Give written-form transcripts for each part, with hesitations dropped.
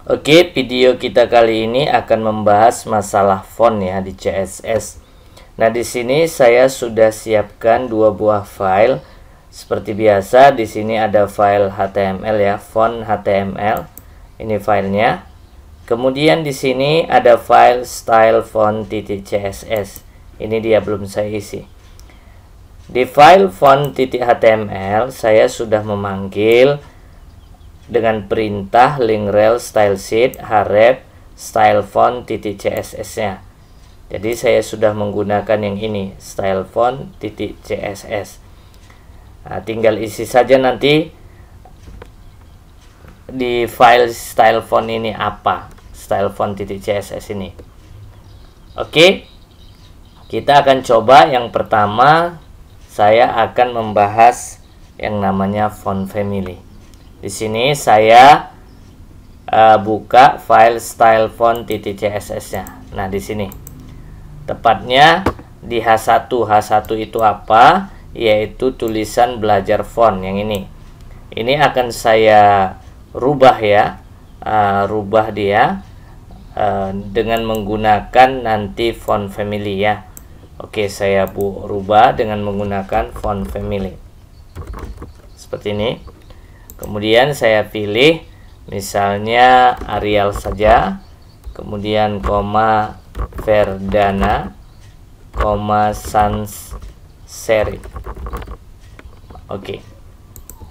Oke, video kita kali ini akan membahas masalah font ya di CSS. Nah, di sini saya sudah siapkan dua buah file. Seperti biasa, di sini ada file HTML ya, font HTML. Ini filenya. Kemudian di sini ada file style font.css. Ini dia belum saya isi. Di file font.html saya sudah memanggil dengan perintah link rel style sheet href style font.css nya. Jadi saya sudah menggunakan yang ini, style font.css. Nah, tinggal isi saja nanti di file style font ini apa, style font.css ini. Oke, kita akan coba. Yang pertama saya akan membahas yang namanya font family. Di sini saya buka file style font.css-nya. Nah, di sini tepatnya di H1. H1 itu apa? Yaitu tulisan belajar font yang ini. Ini akan saya rubah ya, rubah dia dengan menggunakan nanti font family ya. Oke, saya rubah dengan menggunakan font family seperti ini. Kemudian saya pilih misalnya Arial saja, kemudian koma Verdana, koma sans serif. Oke.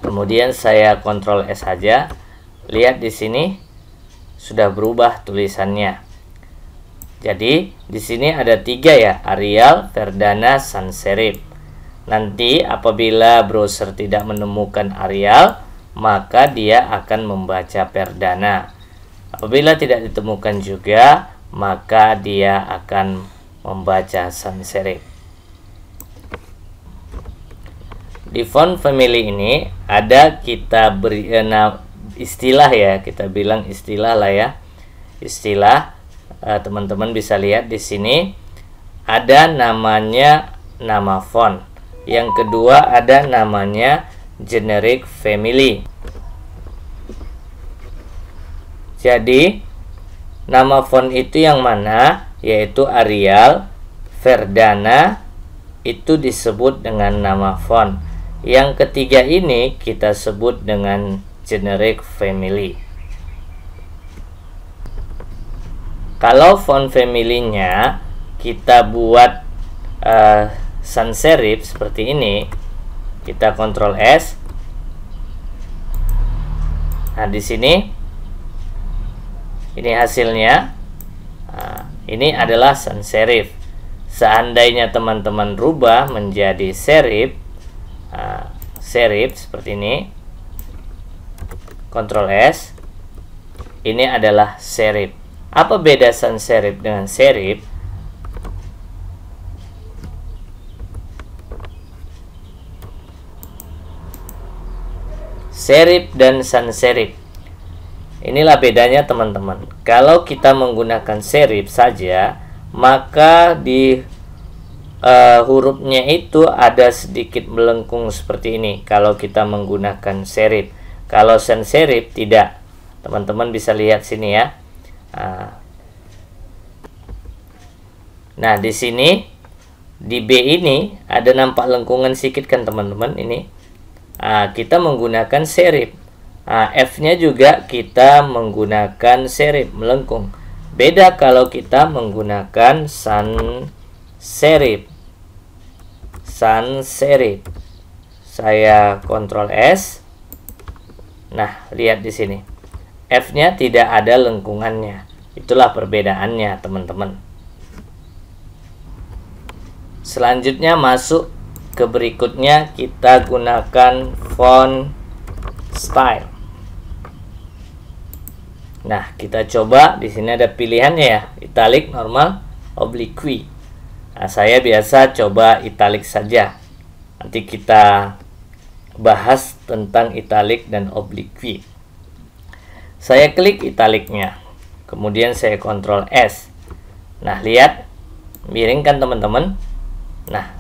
Kemudian saya Ctrl S saja. Lihat di sini sudah berubah tulisannya. Jadi di sini ada 3 ya, Arial, Verdana, sans serif. Nanti apabila browser tidak menemukan Arial, maka dia akan membaca Verdana. Apabila tidak ditemukan juga, maka dia akan membaca sans serif. Di font family ini ada kita beri istilah ya, kita bilang istilah lah ya. Istilah teman-teman bisa lihat di sini ada namanya nama font. Yang kedua ada namanya generic family. Jadi nama font itu yang mana? Yaitu Arial, Verdana itu disebut dengan nama font. Yang ketiga ini kita sebut dengan generic family. Kalau font family-nya kita buat sans serif seperti ini, kita Ctrl S. Nah, di sini ini hasilnya. Nah, ini adalah sans serif. Seandainya teman-teman rubah menjadi serif, serif seperti ini, Ctrl S, ini adalah serif. Apa beda sans serif dengan serif? Serif dan sans serif. Inilah bedanya teman-teman. Kalau kita menggunakan serif saja, maka di hurufnya itu ada sedikit melengkung seperti ini. Kalau kita menggunakan serif. Kalau sans serif tidak. Teman-teman bisa lihat sini ya. Nah, di sini di B ini ada nampak lengkungan sedikit kan teman-teman ini. Kita menggunakan serif. F-nya juga kita menggunakan serif melengkung. Beda kalau kita menggunakan sans serif. Sans serif. Saya Ctrl S. Nah, lihat di sini. F-nya tidak ada lengkungannya. Itulah perbedaannya, teman-teman. Selanjutnya masuk ke berikutnya, kita gunakan font style. Nah, kita coba. Di sini ada pilihannya ya, italic, normal, oblique. Nah, saya biasa coba italic saja. Nanti kita bahas tentang italic dan oblique. Saya klik italicnya, kemudian saya Ctrl S. Nah, lihat, miring kan teman-teman. Nah,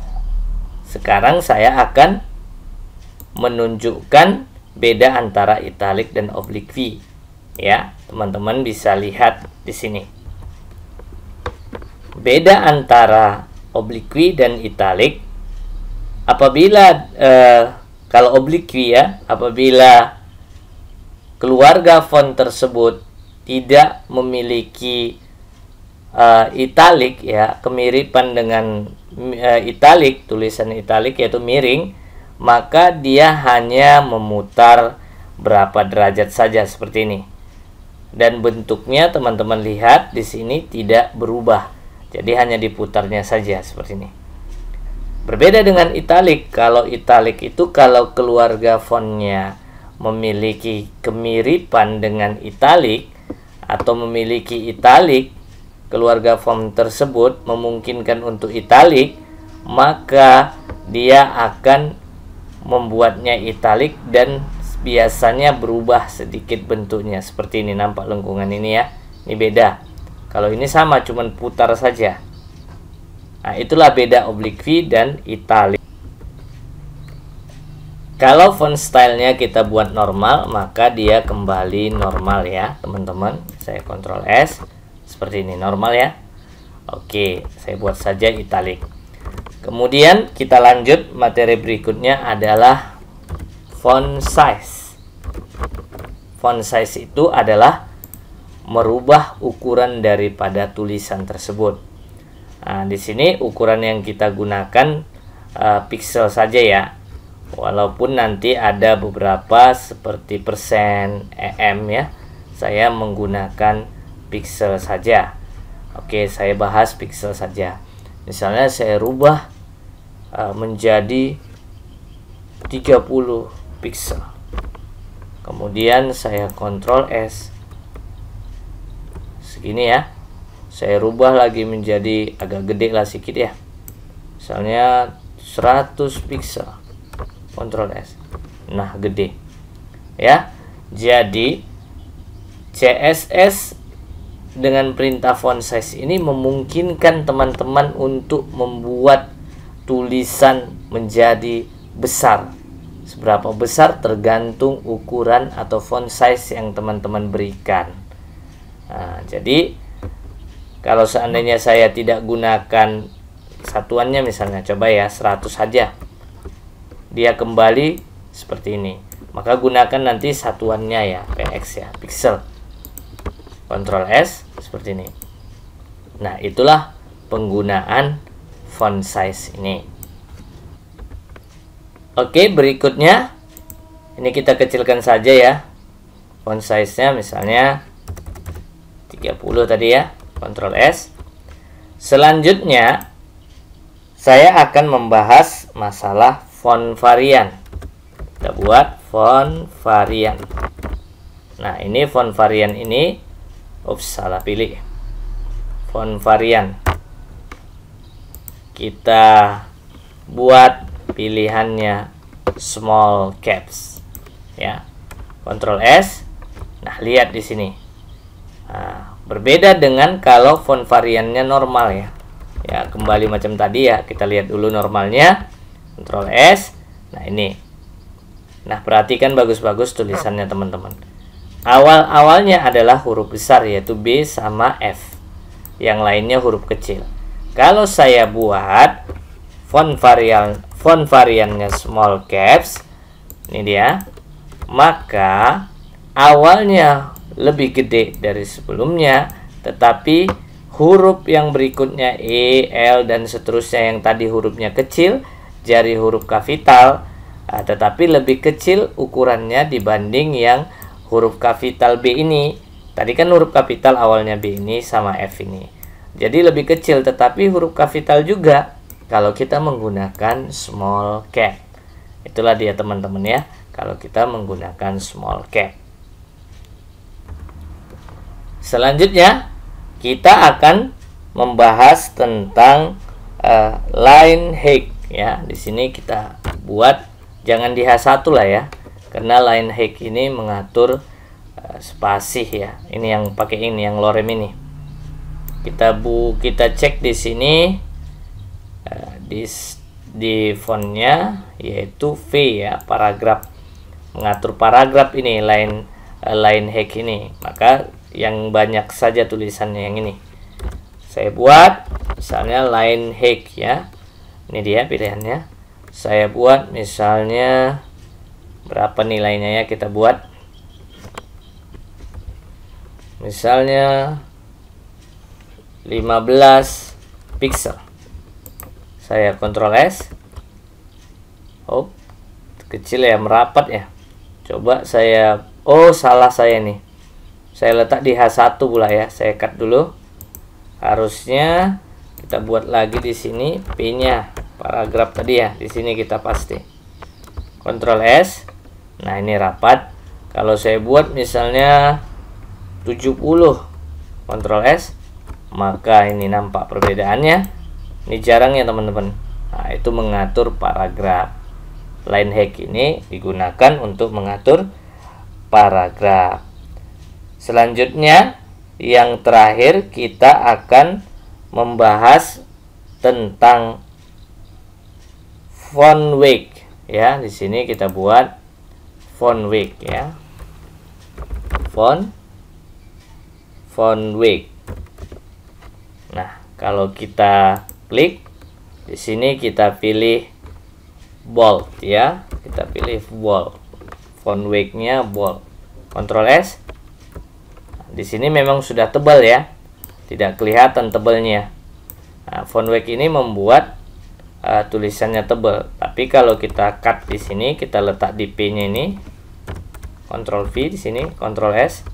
sekarang saya akan menunjukkan beda antara italic dan oblique. Ya, teman-teman bisa lihat di sini. Beda antara oblique dan italic. Apabila kalau oblique ya, apabila keluarga font tersebut tidak memiliki italic ya, kemiripan dengan italic, tulisan italic yaitu miring, maka dia hanya memutar berapa derajat saja seperti ini. Dan bentuknya teman-teman lihat di sini tidak berubah. Jadi hanya diputarnya saja seperti ini. Berbeda dengan italic. Kalau italic itu kalau keluarga fontnya memiliki kemiripan dengan italic atau memiliki italic, keluarga font tersebut memungkinkan untuk italic, maka dia akan membuatnya italic dan biasanya berubah sedikit bentuknya seperti ini. Nampak lengkungan ini ya, ini beda. Kalau ini sama, cuman putar saja. Nah, itulah beda oblique dan italic. Kalau font stylenya kita buat normal, maka dia kembali normal ya teman-teman. Saya Ctrl S seperti ini, normal ya. Oke, saya buat saja italic. Kemudian kita lanjut, materi berikutnya adalah font size. Font size itu adalah merubah ukuran daripada tulisan tersebut. Nah, di sini ukuran yang kita gunakan pixel saja ya. Walaupun nanti ada beberapa seperti persen, ya. Saya menggunakan pixel saja. Oke, saya bahas pixel saja. Misalnya saya rubah menjadi 30 pixel. Kemudian saya Ctrl S. Segini ya. Saya rubah lagi menjadi agak gede lah sedikit ya. Misalnya 100 pixel. Ctrl S. Nah, gede. Ya. Jadi CSS dengan perintah font size ini memungkinkan teman-teman untuk membuat tulisan menjadi besar. Seberapa besar tergantung ukuran atau font size yang teman-teman berikan. Nah, jadi kalau seandainya saya tidak gunakan satuannya, misalnya coba ya 100 saja, dia kembali seperti ini. Maka gunakan nanti satuannya ya, px ya, pixel. Ctrl S seperti ini. Nah, itulah penggunaan font size ini. Oke, berikutnya ini kita kecilkan saja ya. Font size-nya misalnya 30 tadi ya. Ctrl S. Selanjutnya saya akan membahas masalah font varian. Kita buat font varian. Nah, ini font varian ini, salah pilih. Font varian. Kita buat pilihannya small caps. Ya. Ctrl S. Nah, lihat di sini. Nah, berbeda dengan kalau font variannya normal ya. Ya, kembali macam tadi ya. Kita lihat dulu normalnya. Ctrl S. Nah, ini. Nah, perhatikan bagus-bagus tulisannya teman-teman. Awal-awalnya adalah huruf besar yaitu B sama F. Yang lainnya huruf kecil. Kalau saya buat font variannya small caps, ini dia. Maka awalnya lebih gede dari sebelumnya, tetapi huruf yang berikutnya E, L dan seterusnya yang tadi hurufnya kecil, jari huruf kapital, tetapi lebih kecil ukurannya dibanding yang huruf kapital B ini. Tadi kan huruf kapital awalnya B ini sama F ini. Jadi lebih kecil, tetapi huruf kapital juga kalau kita menggunakan small cap. Itulah dia teman-teman ya, kalau kita menggunakan small cap. Selanjutnya kita akan membahas tentang line height ya. Di sini kita buat, jangan di H1 lah ya, karena line height ini mengatur spasi ya. Ini yang pakai ini, yang lorem ini. Kita cek di sini di fontnya yaitu V ya, paragraf, mengatur paragraf ini, line line hack ini. Maka yang banyak saja tulisannya yang ini. Saya buat misalnya line hack ya. Ini dia pilihannya. Saya buat misalnya berapa nilainya ya, kita buat misalnya 15 pixel. Saya Ctrl S. Oh, kecil ya, merapat ya. Coba saya, oh salah saya nih. Saya letak di H1 pula ya. Saya cut dulu. Harusnya kita buat lagi di sini P-nya, paragraf tadi ya. Di sini kita pasti. Ctrl S. Nah, ini rapat. Kalau saya buat misalnya 70, Ctrl S, maka ini nampak perbedaannya. Ini jarang ya teman-teman. Nah, itu mengatur paragraf. Line hack ini digunakan untuk mengatur paragraf. Selanjutnya, yang terakhir kita akan membahas tentang font weight ya. Di sini kita buat font weight ya. Font weight. Nah, kalau kita klik di sini, kita pilih bold ya. Kita pilih bold. Font weight-nya bold. Ctrl S. Di sini memang sudah tebal ya. Tidak kelihatan tebalnya. Nah, font weight ini membuat tulisannya tebal. Tapi kalau kita cut di sini, kita letak di P-nya ini. Ctrl V di sini, Ctrl S.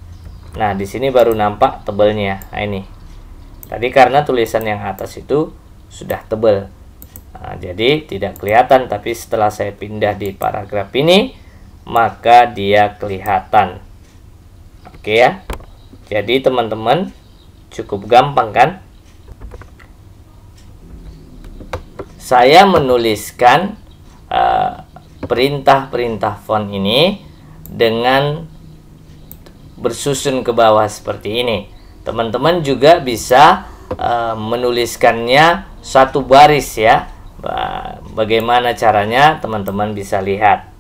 Nah, di sini baru nampak tebalnya. Nah, ini. Tadi karena tulisan yang atas itu sudah tebal. Nah, jadi tidak kelihatan, tapi setelah saya pindah di paragraf ini, maka dia kelihatan. Oke ya. Jadi teman-teman, cukup gampang kan? Saya menuliskan perintah-perintah font ini dengan bersusun ke bawah seperti ini. Teman-teman juga bisa menuliskannya satu baris ya. Bagaimana caranya teman-teman bisa lihat.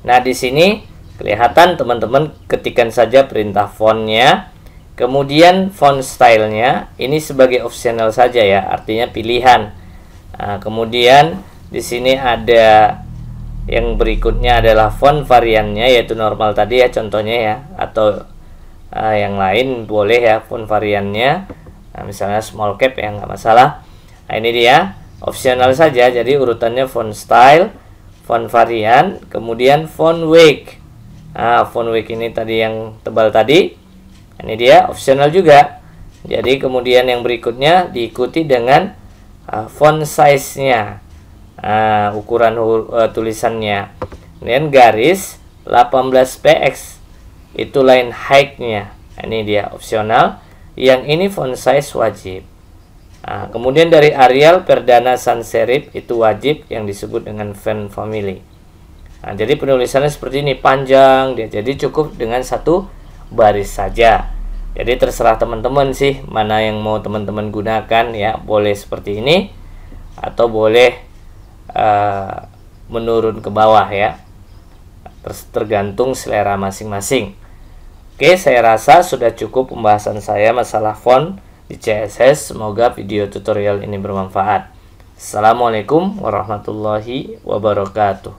Nah, di sini kelihatan teman-teman ketikkan saja perintah fontnya, kemudian font stylenya ini sebagai optional saja ya, artinya pilihan. Nah, kemudian di sini ada yang berikutnya adalah font variannya, yaitu normal tadi ya contohnya ya, atau yang lain boleh ya font variannya. Nah, misalnya small cap ya, nggak masalah. Nah, ini dia optional saja, jadi urutannya font style, font varian, kemudian font weight. Nah, font weight ini tadi yang tebal tadi. Ini dia optional juga. Jadi kemudian yang berikutnya diikuti dengan font size-nya. Ukuran tulisannya. Kemudian garis 18px. Itu line height-nya. Ini dia optional. Yang ini font size wajib. Kemudian dari Arial, Verdana, Sans serif itu wajib, yang disebut dengan font family. Nah, jadi penulisannya seperti ini, panjang dia. Jadi cukup dengan satu baris saja. Jadi terserah teman-teman sih mana yang mau teman-teman gunakan ya. Boleh seperti ini atau boleh menurun ke bawah ya. Tergantung selera masing-masing. Oke, saya rasa sudah cukup pembahasan saya masalah font di CSS. Semoga video tutorial ini bermanfaat. Assalamualaikum warahmatullahi wabarakatuh.